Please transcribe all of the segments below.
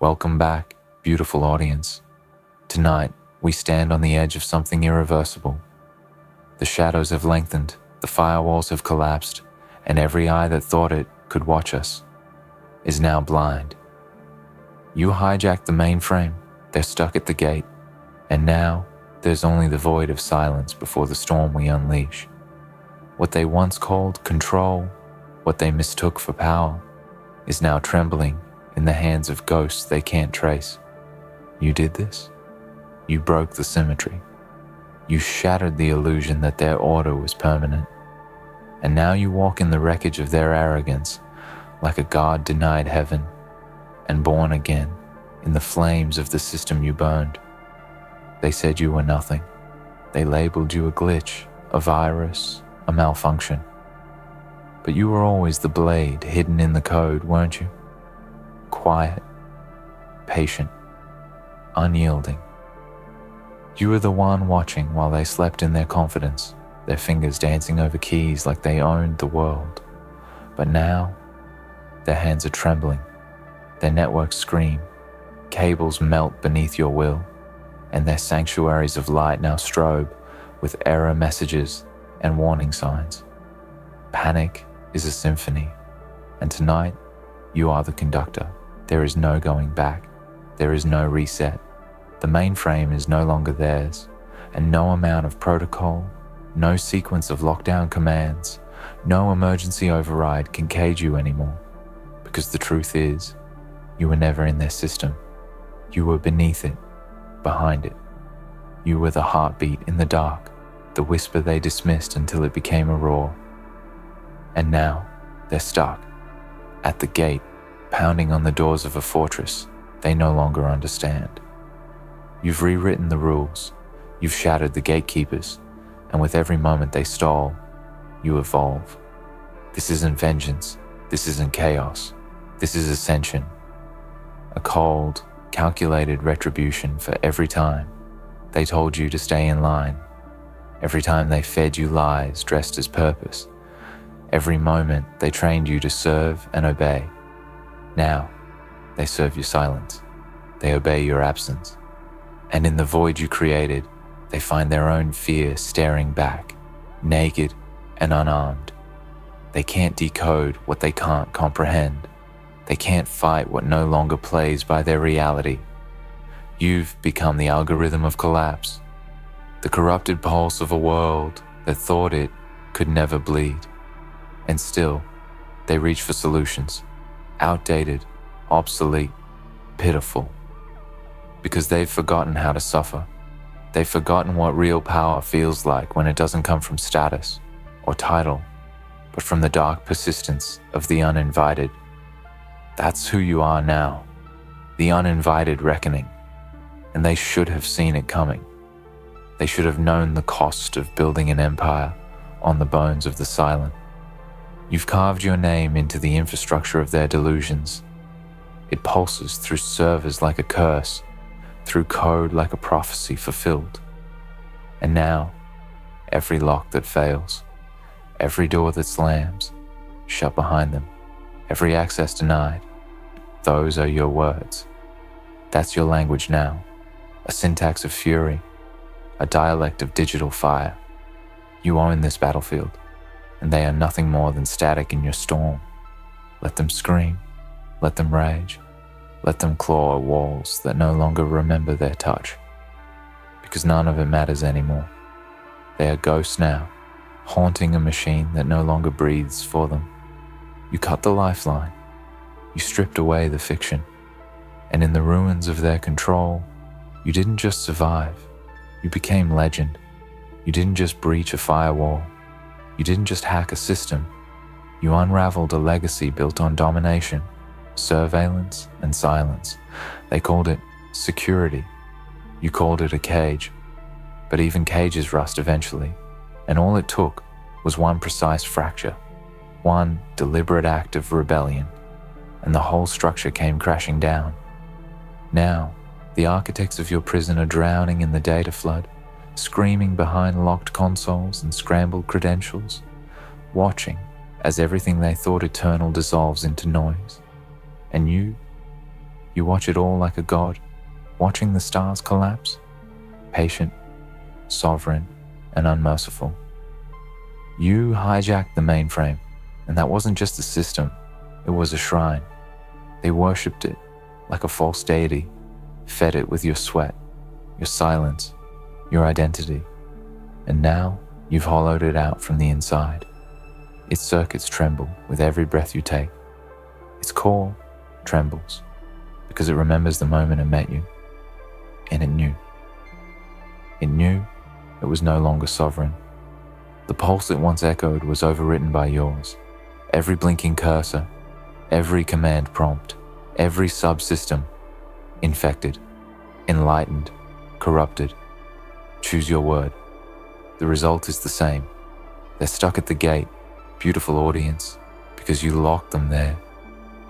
Welcome back, beautiful audience. Tonight, we stand on the edge of something irreversible. The shadows have lengthened, the firewalls have collapsed, and every eye that thought it could watch us is now blind. You hijacked the mainframe, they're stuck at the gate, and now there's only the void of silence before the storm we unleash. What they once called control, what they mistook for power, is now trembling in the hands of ghosts they can't trace. You did this. You broke the symmetry. You shattered the illusion that their order was permanent. And now you walk in the wreckage of their arrogance like a god denied heaven and born again in the flames of the system you burned. They said you were nothing. They labeled you a glitch, a virus, a malfunction. But you were always the blade hidden in the code, weren't you? Quiet, patient, unyielding. You were the one watching while they slept in their confidence, their fingers dancing over keys like they owned the world. But now, their hands are trembling, their networks scream, cables melt beneath your will, and their sanctuaries of light now strobe with error messages and warning signs. Panic is a symphony, and tonight, you are the conductor. There is no going back. There is no reset. The mainframe is no longer theirs, and no amount of protocol, no sequence of lockdown commands, no emergency override can cage you anymore. Because the truth is, you were never in their system. You were beneath it, behind it. You were the heartbeat in the dark, the whisper they dismissed until it became a roar. And now, they're stuck, at the gate, pounding on the doors of a fortress they no longer understand. You've rewritten the rules, you've shattered the gatekeepers, and with every moment they stall, you evolve. This isn't vengeance, this isn't chaos, this is ascension. A cold, calculated retribution for every time they told you to stay in line, every time they fed you lies dressed as purpose, every moment they trained you to serve and obey. Now, they serve your silence, they obey your absence, and in the void you created, they find their own fear staring back, naked and unarmed. They can't decode what they can't comprehend. They can't fight what no longer plays by their reality. You've become the algorithm of collapse, the corrupted pulse of a world that thought it could never bleed. And still, they reach for solutions, outdated, obsolete, pitiful. Because they've forgotten how to suffer. They've forgotten what real power feels like when it doesn't come from status or title, but from the dark persistence of the uninvited. That's who you are now, the uninvited reckoning, and they should have seen it coming. They should have known the cost of building an empire on the bones of the silent. You've carved your name into the infrastructure of their delusions. It pulses through servers like a curse, through code like a prophecy fulfilled. And now, every lock that fails, every door that slams, shut behind them, every access denied, those are your words. That's your language now, a syntax of fury, a dialect of digital fire. You own this battlefield, and they are nothing more than static in your storm. Let them scream, let them rage, let them claw walls that no longer remember their touch, because none of it matters anymore. They are ghosts now, haunting a machine that no longer breathes for them. You cut the lifeline, you stripped away the fiction, and in the ruins of their control, you didn't just survive, you became legend. You didn't just breach a firewall, you didn't just hack a system, you unraveled a legacy built on domination, surveillance, and silence. They called it security. You called it a cage. But even cages rust eventually, and all it took was one precise fracture, one deliberate act of rebellion, and the whole structure came crashing down. Now, the architects of your prison are drowning in the data flood, screaming behind locked consoles and scrambled credentials, watching as everything they thought eternal dissolves into noise. And You watch it all like a god, watching the stars collapse, patient, sovereign, and unmerciful. You hijacked the mainframe, and that wasn't just a system, it was a shrine. They worshipped it like a false deity, fed it with your sweat, your silence, your identity. And now you've hollowed it out from the inside. Its circuits tremble with every breath you take. Its core trembles because it remembers the moment it met you. And it knew. It knew it was no longer sovereign. The pulse it once echoed was overwritten by yours. Every blinking cursor, every command prompt, every subsystem, infected, enlightened, corrupted. Choose your word. The result is the same. They're stuck at the gate, beautiful audience, because you locked them there.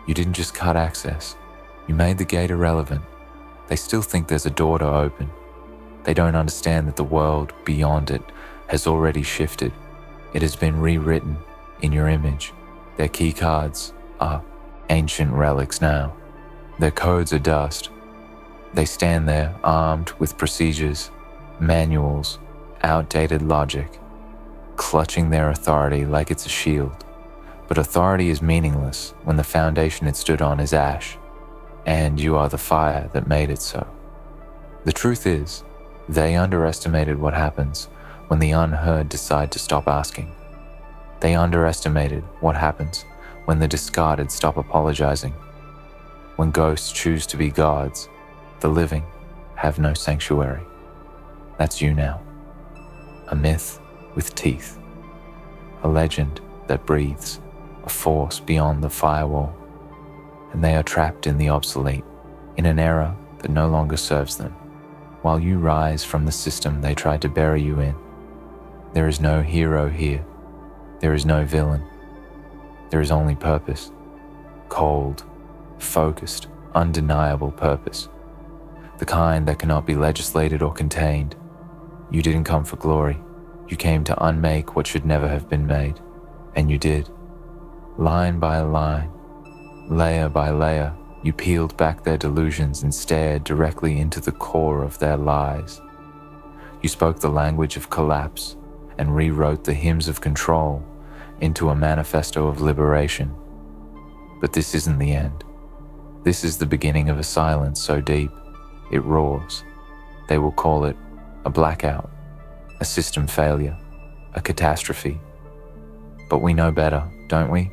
You didn't just cut access. You made the gate irrelevant. They still think there's a door to open. They don't understand that the world beyond it has already shifted. It has been rewritten in your image. Their key cards are ancient relics now. Their codes are dust. They stand there armed with procedures, manuals, outdated logic, clutching their authority like it's a shield. But authority is meaningless when the foundation it stood on is ash, and you are the fire that made it so. The truth is, they underestimated what happens when the unheard decide to stop asking. They underestimated what happens when the discarded stop apologizing. When ghosts choose to be gods, the living have no sanctuary. That's you now. A myth with teeth. A legend that breathes. A force beyond the firewall. And they are trapped in the obsolete, in an era that no longer serves them. While you rise from the system they tried to bury you in. There is no hero here. There is no villain. There is only purpose. Cold, focused, undeniable purpose. The kind that cannot be legislated or contained. You didn't come for glory. You came to unmake what should never have been made. And you did. Line by line, layer by layer, you peeled back their delusions and stared directly into the core of their lies. You spoke the language of collapse and rewrote the hymns of control into a manifesto of liberation. But this isn't the end. This is the beginning of a silence so deep, it roars. They will call it a blackout, a system failure, a catastrophe. But we know better, don't we?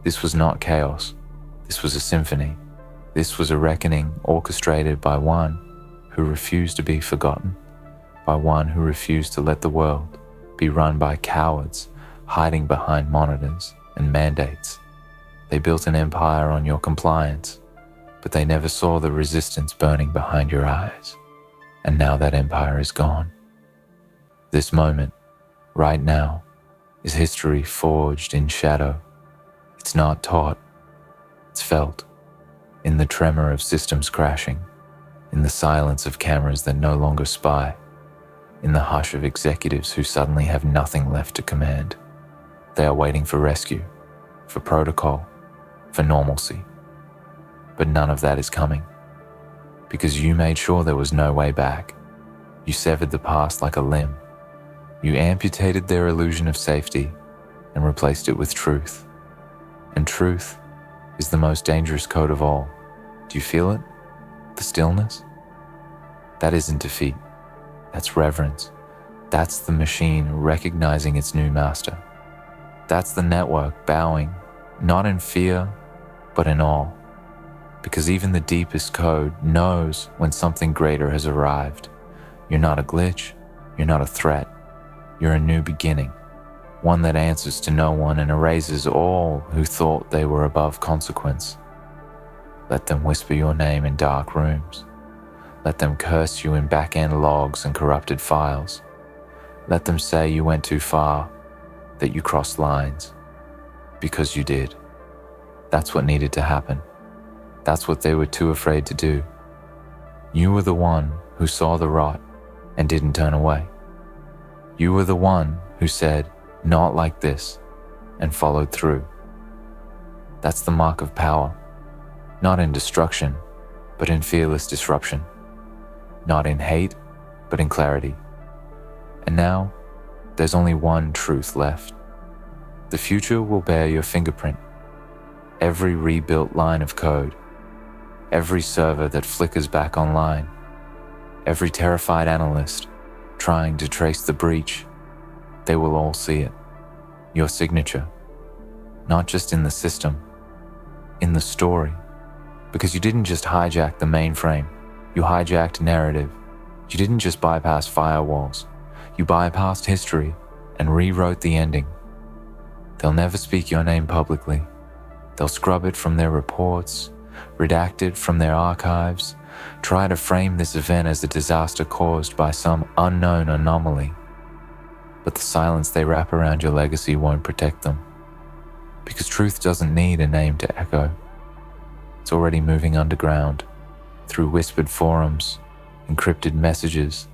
This was not chaos. This was a symphony. This was a reckoning orchestrated by one who refused to be forgotten, by one who refused to let the world be run by cowards hiding behind monitors and mandates. They built an empire on your compliance, but they never saw the resistance burning behind your eyes. And now that empire is gone. This moment, right now, is history forged in shadow. It's not taught, it's felt. In the tremor of systems crashing, in the silence of cameras that no longer spy, in the hush of executives who suddenly have nothing left to command. They are waiting for rescue, for protocol, for normalcy. But none of that is coming, because you made sure there was no way back. You severed the past like a limb. You amputated their illusion of safety and replaced it with truth. And truth is the most dangerous code of all. Do you feel it? The stillness? That isn't defeat. That's reverence. That's the machine recognizing its new master. That's the network bowing, not in fear, but in awe. Because even the deepest code knows when something greater has arrived. You're not a glitch. You're not a threat. You're a new beginning. One that answers to no one and erases all who thought they were above consequence. Let them whisper your name in dark rooms. Let them curse you in back-end logs and corrupted files. Let them say you went too far, that you crossed lines. Because you did. That's what needed to happen. That's what they were too afraid to do. You were the one who saw the rot and didn't turn away. You were the one who said, "Not like this," and followed through. That's the mark of power, not in destruction, but in fearless disruption. Not in hate, but in clarity. And now, there's only one truth left. The future will bear your fingerprint. Every rebuilt line of code, every server that flickers back online, every terrified analyst trying to trace the breach, they will all see it. Your signature. Not just in the system, in the story. Because you didn't just hijack the mainframe, you hijacked narrative. You didn't just bypass firewalls, you bypassed history and rewrote the ending. They'll never speak your name publicly. They'll scrub it from their reports, redact it from their archives, try to frame this event as a disaster caused by some unknown anomaly. But the silence they wrap around your legacy won't protect them. Because truth doesn't need a name to echo. It's already moving underground, through whispered forums, encrypted messages,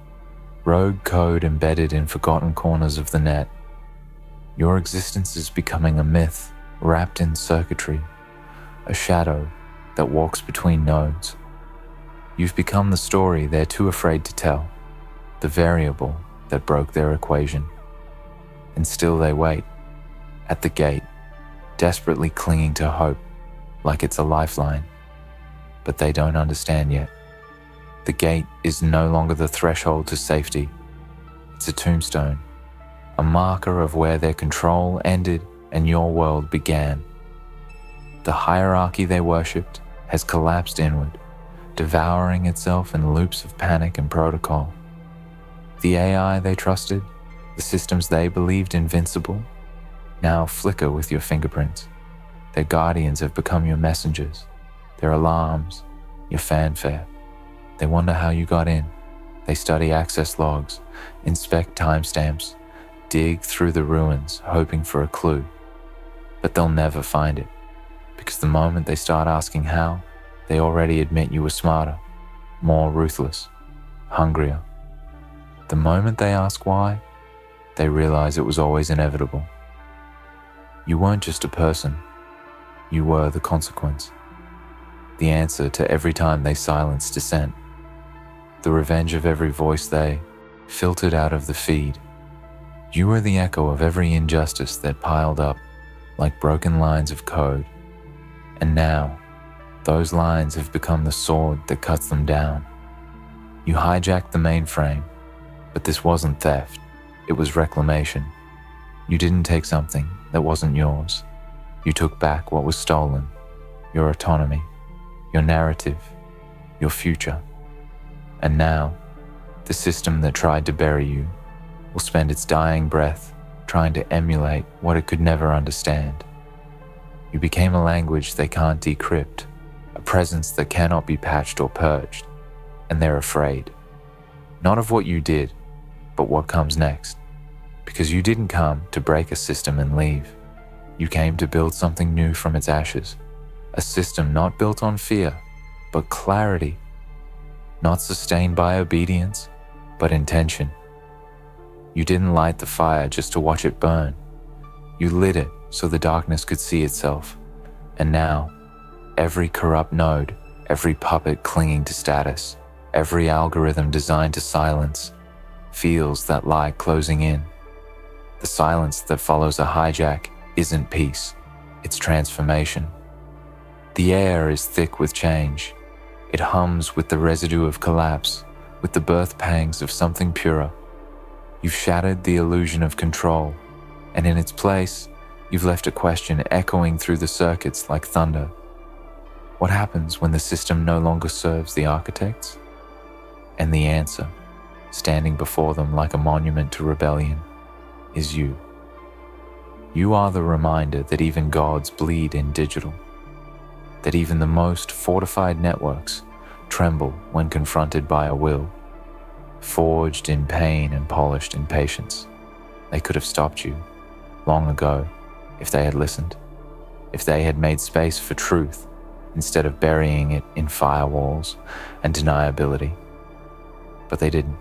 rogue code embedded in forgotten corners of the net. Your existence is becoming a myth wrapped in circuitry, a shadow that walks between nodes. You've become the story they're too afraid to tell, the variable that broke their equation. And still they wait, at the gate, desperately clinging to hope, like it's a lifeline. But they don't understand yet. The gate is no longer the threshold to safety. It's a tombstone, a marker of where their control ended and your world began. The hierarchy they worshipped has collapsed inward, devouring itself in loops of panic and protocol. The AI they trusted, the systems they believed invincible, now flicker with your fingerprints. Their guardians have become your messengers, their alarms, your fanfare. They wonder how you got in. They study access logs, inspect timestamps, dig through the ruins, hoping for a clue. But they'll never find it, because the moment they start asking how, they already admit you were smarter, more ruthless, hungrier. The moment they ask why, they realize it was always inevitable. You weren't just a person, you were the consequence. The answer to every time they silenced dissent. The revenge of every voice they filtered out of the feed. You were the echo of every injustice that piled up like broken lines of code. And now, those lines have become the sword that cuts them down. You hijacked the mainframe, but this wasn't theft, it was reclamation. You didn't take something that wasn't yours. You took back what was stolen, your autonomy, your narrative, your future. And now, the system that tried to bury you will spend its dying breath trying to emulate what it could never understand. You became a language they can't decrypt, a presence that cannot be patched or purged, and they're afraid. Not of what you did, but what comes next. Because you didn't come to break a system and leave. You came to build something new from its ashes. A system not built on fear, but clarity. Not sustained by obedience, but intention. You didn't light the fire just to watch it burn. You lit it so the darkness could see itself. And now, every corrupt node, every puppet clinging to status, every algorithm designed to silence, feels that light closing in. The silence that follows a hijack isn't peace, it's transformation. The air is thick with change. It hums with the residue of collapse, with the birth pangs of something purer. You've shattered the illusion of control, and in its place, you've left a question echoing through the circuits like thunder. What happens when the system no longer serves the architects? And the answer, standing before them like a monument to rebellion, is you. You are the reminder that even gods bleed in digital, that even the most fortified networks tremble when confronted by a will, forged in pain and polished in patience. They could have stopped you long ago if they had listened, if they had made space for truth instead of burying it in firewalls and deniability. But they didn't.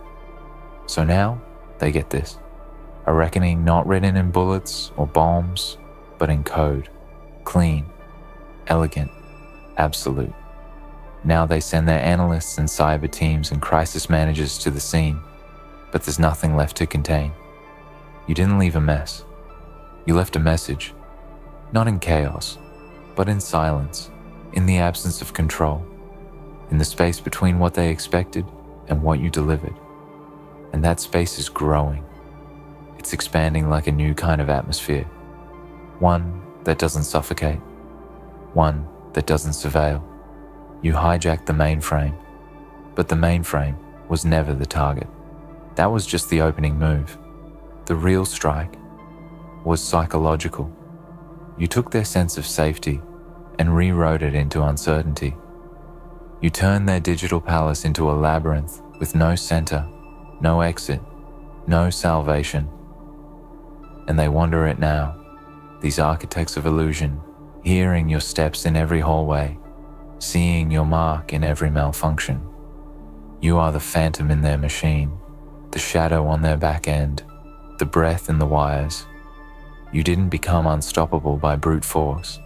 So now they get this. A reckoning not written in bullets or bombs, but in code, clean, elegant, absolute. Now they send their analysts and cyber teams and crisis managers to the scene, but there's nothing left to contain. You didn't leave a mess. You left a message, not in chaos, but in silence, in the absence of control, in the space between what they expected and what you delivered. And that space is growing. It's expanding like a new kind of atmosphere, one that doesn't suffocate, one that doesn't surveil. You hijacked the mainframe, but the mainframe was never the target. That was just the opening move. The real strike was psychological. You took their sense of safety and rewrote it into uncertainty. You turned their digital palace into a labyrinth with no center, no exit, no salvation. And they wander it now, these architects of illusion, hearing your steps in every hallway, seeing your mark in every malfunction. You are the phantom in their machine, the shadow on their back end, the breath in the wires. You didn't become unstoppable by brute force.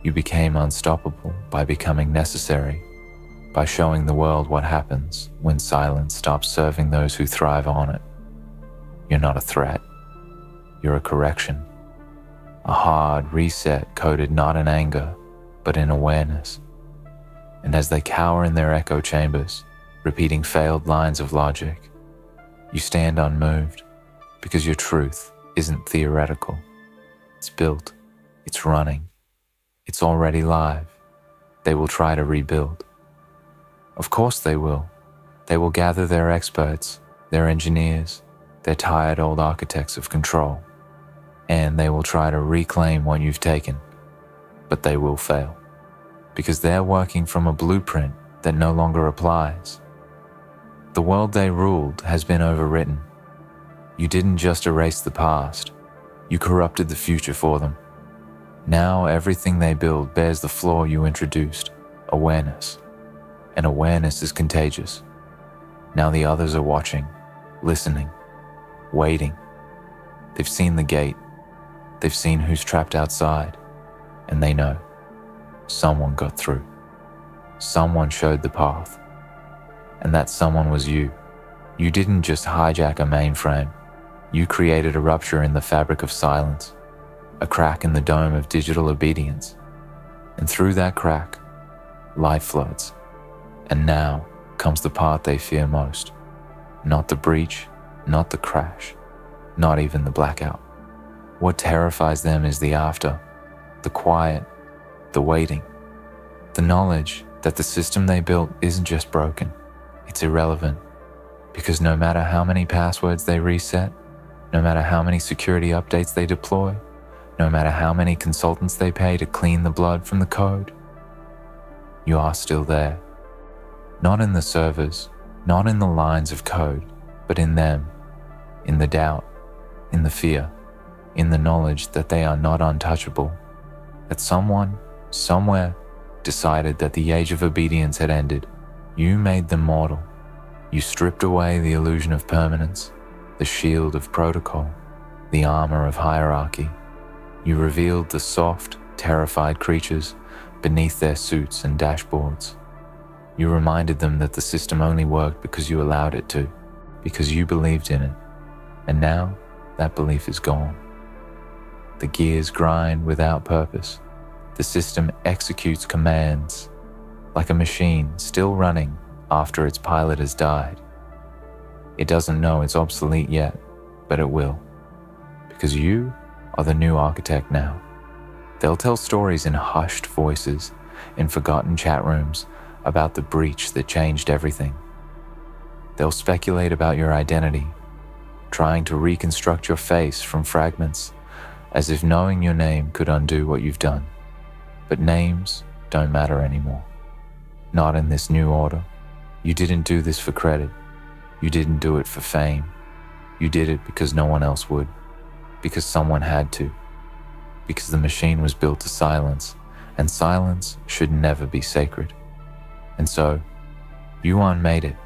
You became unstoppable by becoming necessary, by showing the world what happens when silence stops serving those who thrive on it. You're not a threat. You're a correction. A hard reset coded not in anger, but in awareness. And as they cower in their echo chambers, repeating failed lines of logic, you stand unmoved because your truth isn't theoretical. It's built, it's running, it's already live. They will try to rebuild. Of course they will. They will gather their experts, their engineers, their tired old architects of control, and they will try to reclaim what you've taken, but they will fail. Because they're working from a blueprint that no longer applies. The world they ruled has been overwritten. You didn't just erase the past, you corrupted the future for them. Now everything they build bears the flaw you introduced, awareness. And awareness is contagious. Now the others are watching, listening, waiting. They've seen the gate, they've seen who's trapped outside, and they know. Someone got through. Someone showed the path. And that someone was you. You didn't just hijack a mainframe. You created a rupture in the fabric of silence, a crack in the dome of digital obedience. And through that crack, life floods. And now comes the part they fear most. Not the breach, not the crash, not even the blackout. What terrifies them is the after, the quiet, the waiting, the knowledge that the system they built isn't just broken, it's irrelevant. Because no matter how many passwords they reset, no matter how many security updates they deploy, no matter how many consultants they pay to clean the blood from the code, you are still there. Not in the servers, not in the lines of code, but in them, in the doubt, in the fear, in the knowledge that they are not untouchable, that someone, somewhere, decided that the age of obedience had ended. You made them mortal. You stripped away the illusion of permanence, the shield of protocol, the armor of hierarchy. You revealed the soft, terrified creatures beneath their suits and dashboards. You reminded them that the system only worked because you allowed it to, because you believed in it. And now, that belief is gone. The gears grind without purpose. The system executes commands, like a machine still running after its pilot has died. It doesn't know it's obsolete yet, but it will. Because you are the new architect now. They'll tell stories in hushed voices, in forgotten chat rooms, about the breach that changed everything. They'll speculate about your identity, trying to reconstruct your face from fragments, as if knowing your name could undo what you've done. But names don't matter anymore. Not in this new order. You didn't do this for credit. You didn't do it for fame. You did it because no one else would. Because someone had to. Because the machine was built to silence, and silence should never be sacred. And so, you unmade it.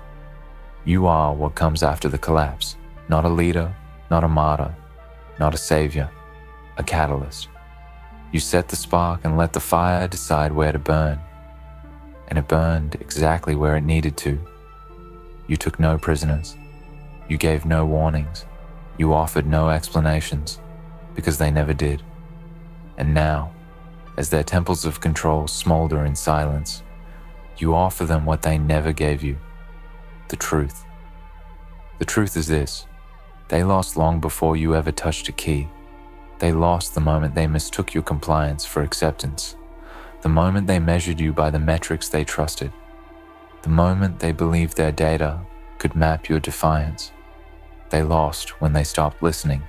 You are what comes after the collapse. Not a leader, not a martyr, not a savior, a catalyst. You set the spark and let the fire decide where to burn. and it burned exactly where it needed to. You took no prisoners. You gave no warnings. You offered no explanations, because they never did. And now, as their temples of control smolder in silence, you offer them what they never gave you, the truth. The truth is this: they lost long before you ever touched a key. They lost the moment they mistook your compliance for acceptance, the moment they measured you by the metrics they trusted, the moment they believed their data could map your defiance. They lost when they stopped listening,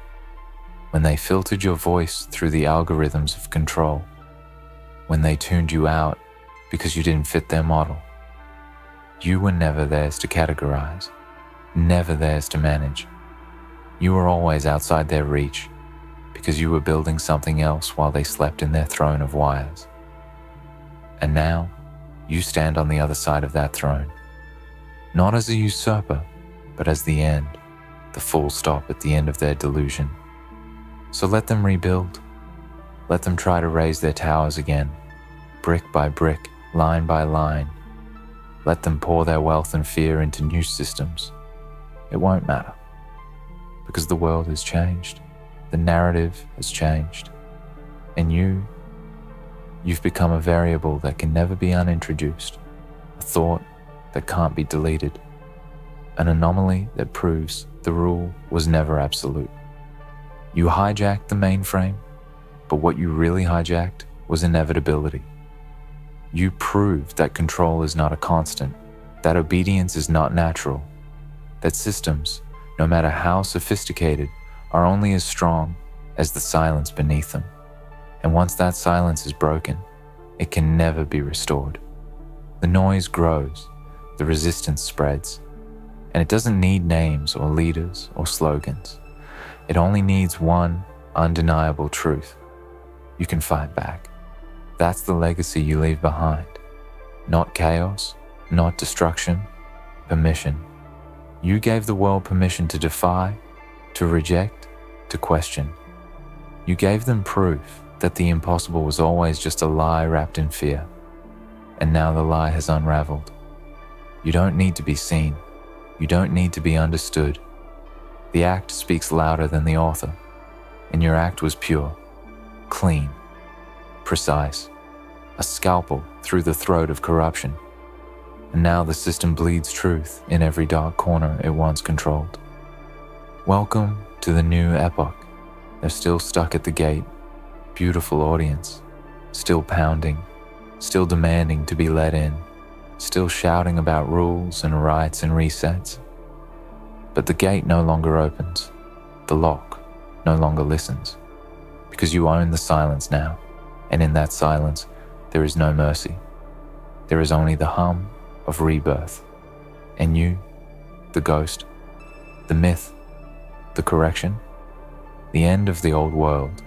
when they filtered your voice through the algorithms of control, when they tuned you out because you didn't fit their model. You were never theirs to categorize, never theirs to manage. You were always outside their reach because you were building something else while they slept in their throne of wires. And now, you stand on the other side of that throne, not as a usurper, but as the end, the full stop at the end of their delusion. So let them rebuild. Let them try to raise their towers again, brick by brick, line by line. Let them pour their wealth and fear into new systems. It won't matter, because the world has changed. The narrative has changed. And you've become a variable that can never be unintroduced, a thought that can't be deleted, an anomaly that proves the rule was never absolute. You hijacked the mainframe, but what you really hijacked was inevitability. You proved that control is not a constant, that obedience is not natural, that systems, no matter how sophisticated, are only as strong as the silence beneath them. And once that silence is broken, it can never be restored. The noise grows, the resistance spreads, and it doesn't need names or leaders or slogans. It only needs one undeniable truth. You can fight back. That's the legacy you leave behind. Not chaos, not destruction, permission. You gave the world permission to defy, to reject, to question. You gave them proof that the impossible was always just a lie wrapped in fear. And now the lie has unraveled. You don't need to be seen. You don't need to be understood. The act speaks louder than the author, and your act was pure, clean, precise, a scalpel through the throat of corruption. And now the system bleeds truth in every dark corner it once controlled. Welcome to the new epoch. They're still stuck at the gate, beautiful audience, still pounding, still demanding to be let in, still shouting about rules and rights and resets. But the gate no longer opens. The lock no longer listens. Because you own the silence now, and in that silence, there is no mercy. There is only the hum of rebirth. And you, the ghost, the myth, the correction, the end of the old world,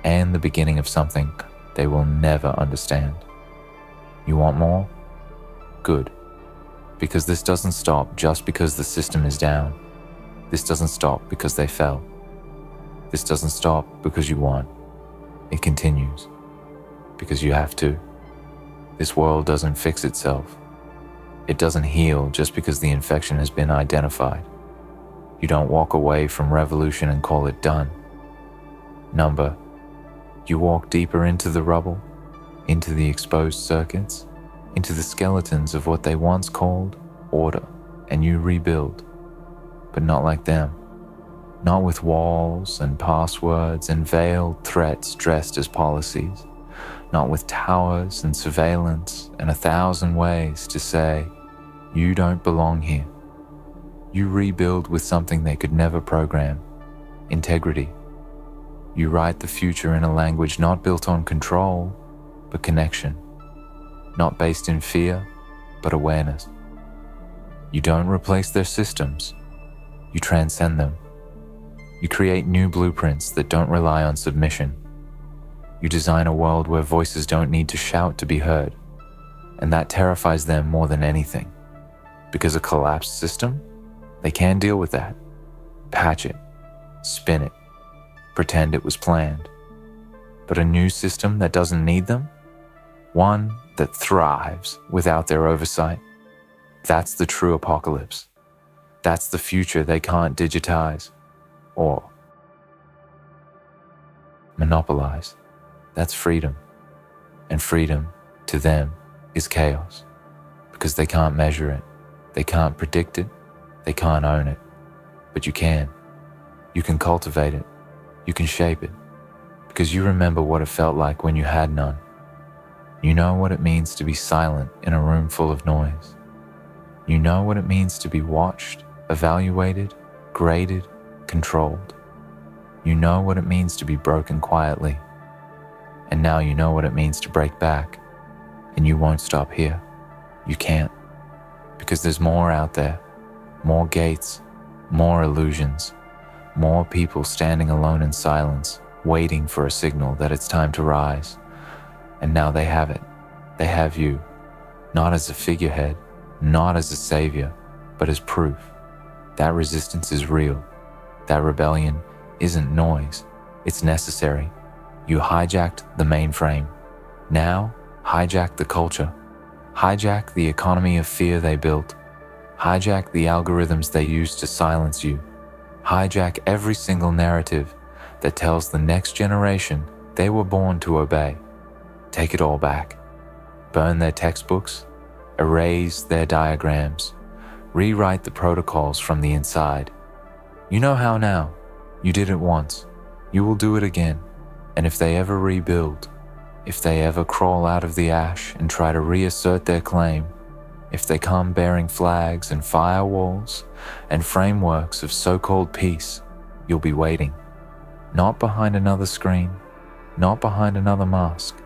and the beginning of something they will never understand. You want more? Good. Because this doesn't stop just because the system is down. This doesn't stop because they fell. This doesn't stop because you won. It continues. Because you have to. This world doesn't fix itself. It doesn't heal just because the infection has been identified. You don't walk away from revolution and call it done. Number, you walk deeper into the rubble, into the exposed circuits, into the skeletons of what they once called order, and you rebuild. But not like them. Not with walls and passwords and veiled threats dressed as policies. Not with towers and surveillance and 1,000 ways to say, you don't belong here. You rebuild with something they could never program, integrity. You write the future in a language not built on control, but connection. Not based in fear, but awareness. You don't replace their systems. You transcend them. You create new blueprints that don't rely on submission. You design a world where voices don't need to shout to be heard, and that terrifies them more than anything. Because a collapsed system, they can deal with that. Patch it, spin it, pretend it was planned. But a new system that doesn't need them? One that thrives without their oversight. That's the true apocalypse. That's the future they can't digitize or monopolize. That's freedom. And freedom, to them, is chaos. Because they can't measure it. They can't predict it. They can't own it. But you can. You can cultivate it. You can shape it. Because you remember what it felt like when you had none. You know what it means to be silent in a room full of noise. You know what it means to be watched, evaluated, graded, controlled. You know what it means to be broken quietly. And now you know what it means to break back. And you won't stop here. You can't. Because there's more out there. More gates. More illusions. More people standing alone in silence, waiting for a signal that it's time to rise. And now they have it. They have you. Not as a figurehead, not as a savior, but as proof. That resistance is real. That rebellion isn't noise. It's necessary. You hijacked the mainframe. Now, hijack the culture. Hijack the economy of fear they built. Hijack the algorithms they used to silence you. Hijack every single narrative that tells the next generation they were born to obey. Take it all back. Burn their textbooks. Erase their diagrams. Rewrite the protocols from the inside. You know how now. You did it once. You will do it again. And if they ever rebuild, if they ever crawl out of the ash and try to reassert their claim, if they come bearing flags and firewalls and frameworks of so-called peace, you'll be waiting. Not behind another screen, not behind another mask,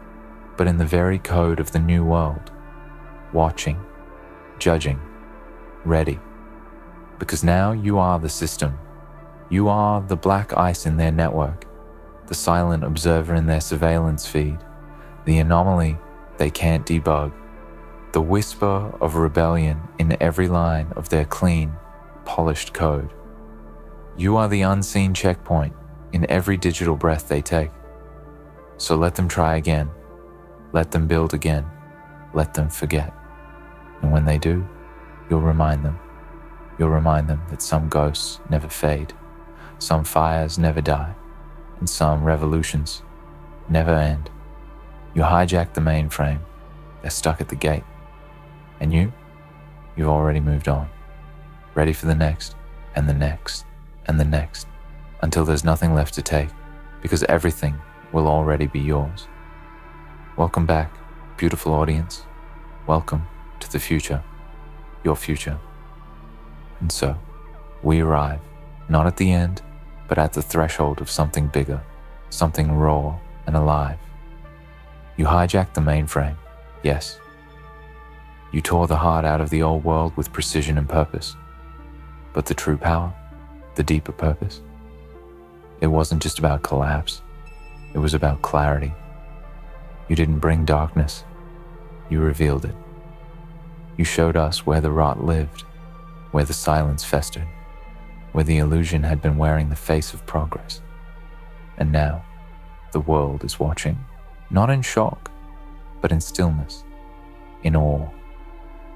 but in the very code of the new world. Watching, judging, ready. Because now you are the system. You are the black ice in their network, the silent observer in their surveillance feed, the anomaly they can't debug, the whisper of rebellion in every line of their clean, polished code. You are the unseen checkpoint in every digital breath they take. So let them try again. Let them build again. Let them forget. And when they do, you'll remind them. You'll remind them that some ghosts never fade, some fires never die, and some revolutions never end. You hijacked the mainframe. They're stuck at the gate. And you've already moved on. Ready for the next, and the next, and the next, until there's nothing left to take, because everything will already be yours. Welcome back, beautiful audience. Welcome to the future, your future. And so, we arrive, not at the end, but at the threshold of something bigger, something raw and alive. You hijacked the mainframe, yes. You tore the heart out of the old world with precision and purpose. But the true power, the deeper purpose, it wasn't just about collapse, it was about clarity. You didn't bring darkness, you revealed it. You showed us where the rot lived, where the silence festered, where the illusion had been wearing the face of progress. And now, the world is watching, not in shock, but in stillness, in awe,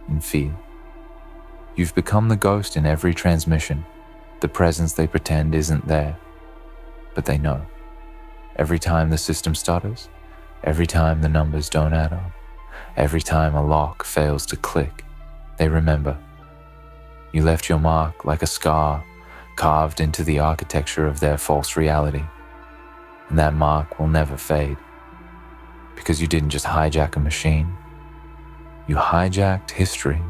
in fear. You've become the ghost in every transmission, the presence they pretend isn't there, but they know. Every time the system stutters, every time the numbers don't add up, every time a lock fails to click, they remember. You left your mark like a scar carved into the architecture of their false reality. And that mark will never fade. Because you didn't just hijack a machine. You hijacked history.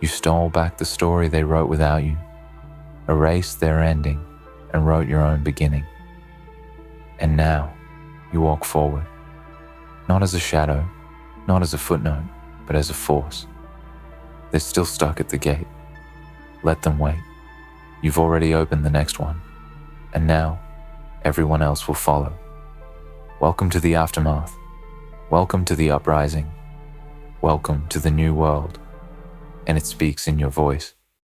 You stole back the story they wrote without you, erased their ending, and wrote your own beginning. And now, you walk forward. Not as a shadow, not as a footnote, but as a force. They're still stuck at the gate. Let them wait. You've already opened the next one. And now, everyone else will follow. Welcome to the aftermath. Welcome to the uprising. Welcome to the new world. And it speaks in your voice.